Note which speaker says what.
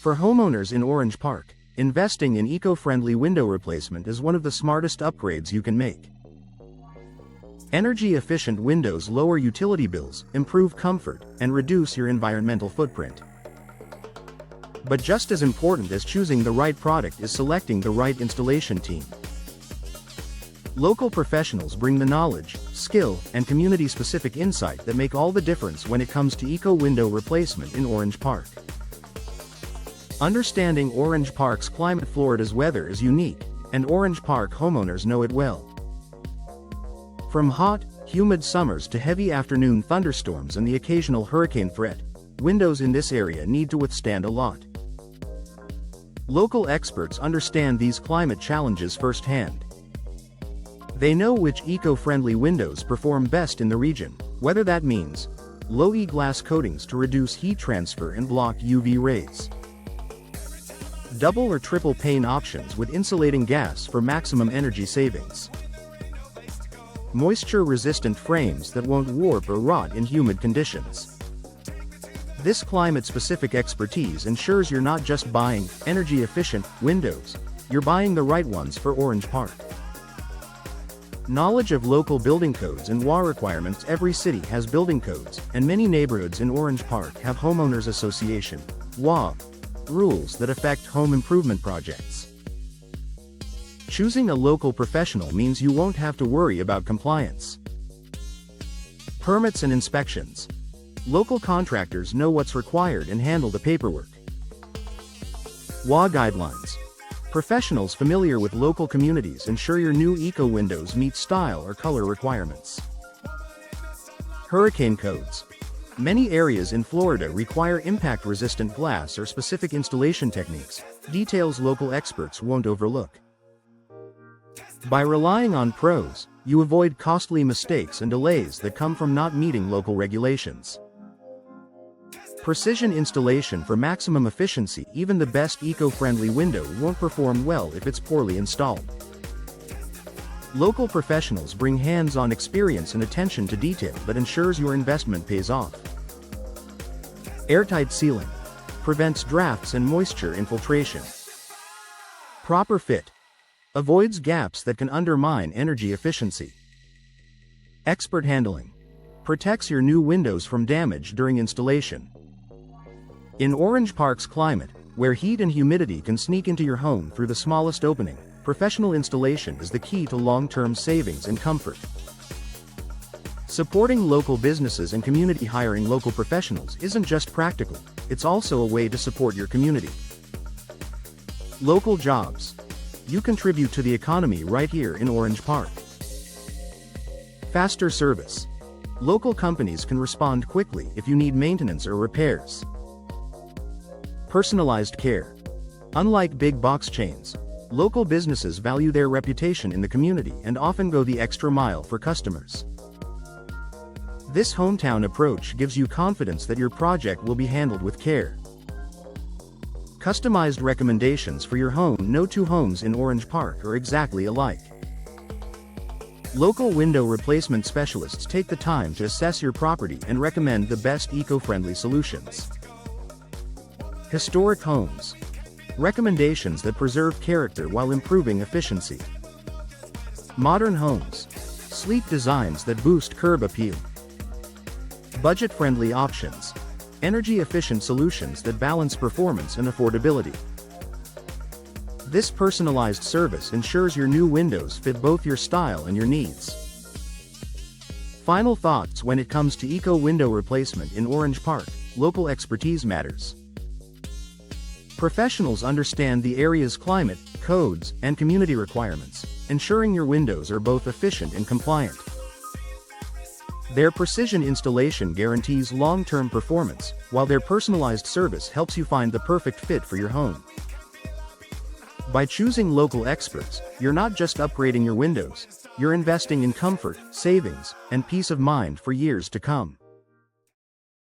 Speaker 1: For homeowners in Orange Park, investing in eco-friendly window replacement is one of the smartest upgrades you can make. Energy-efficient windows lower utility bills, improve comfort, and reduce your environmental footprint. But just as important as choosing the right product is selecting the right installation team. Local professionals bring the knowledge, skill, and community-specific insight that make all the difference when it comes to eco-window replacement in Orange Park. Understanding Orange Park's climate. Florida's weather is unique, and Orange Park homeowners know it well. From hot, humid summers to heavy afternoon thunderstorms and the occasional hurricane threat, windows in this area need to withstand a lot. Local experts understand these climate challenges firsthand. They know which eco-friendly windows perform best in the region, whether that means low E-glass coatings to reduce heat transfer and block UV rays, double or triple pane options with insulating gas for maximum energy savings, moisture-resistant frames that won't warp or rot in humid conditions. This climate-specific expertise ensures you're not just buying energy-efficient windows, you're buying the right ones for Orange Park. Knowledge of local building codes and WA requirements. Every city has building codes, and many neighborhoods in Orange Park have Homeowners Association (WA) rules that affect home improvement projects. Choosing a local professional means you won't have to worry about compliance. Permits and inspections. Local contractors know what's required and handle the paperwork. WA guidelines. Professionals familiar with local communities ensure your new eco-windows meet style or color requirements. Hurricane codes. Many areas in Florida require impact-resistant glass or specific installation techniques, details local experts won't overlook. By relying on pros, you avoid costly mistakes and delays that come from not meeting local regulations. Precision installation for maximum efficiency. Even the best eco-friendly window won't perform well if it's poorly installed. Local professionals bring hands-on experience and attention to detail that ensures your investment pays off. Airtight sealing. Prevents drafts and moisture infiltration. Proper fit. Avoids gaps that can undermine energy efficiency. Expert handling. Protects your new windows from damage during installation. In Orange Park's climate, where heat and humidity can sneak into your home through the smallest opening, professional installation is the key to long-term savings and comfort. Supporting local businesses and community. Hiring local professionals isn't just practical, it's also a way to support your community. Local jobs. You contribute to the economy right here in Orange Park. Faster service. Local companies can respond quickly if you need maintenance or repairs. Personalized care. Unlike big box chains, local businesses value their reputation in the community and often go the extra mile for customers. This hometown approach gives you confidence that your project will be handled with care. Customized recommendations for your home. No two homes in Orange Park are exactly alike. Local window replacement specialists take the time to assess your property and recommend the best eco-friendly solutions. Historic homes. Recommendations that preserve character while improving efficiency. Modern homes. Sleek designs that boost curb appeal. Budget-friendly options. Energy-efficient solutions that balance performance and affordability. This personalized service ensures your new windows fit both your style and your needs. Final thoughts. When it comes to eco-window replacement in Orange Park, local expertise matters. Professionals understand the area's climate, codes, and community requirements, ensuring your windows are both efficient and compliant. Their precision installation guarantees long-term performance, while their personalized service helps you find the perfect fit for your home. By choosing local experts, you're not just upgrading your windows, you're investing in comfort, savings, and peace of mind for years to come.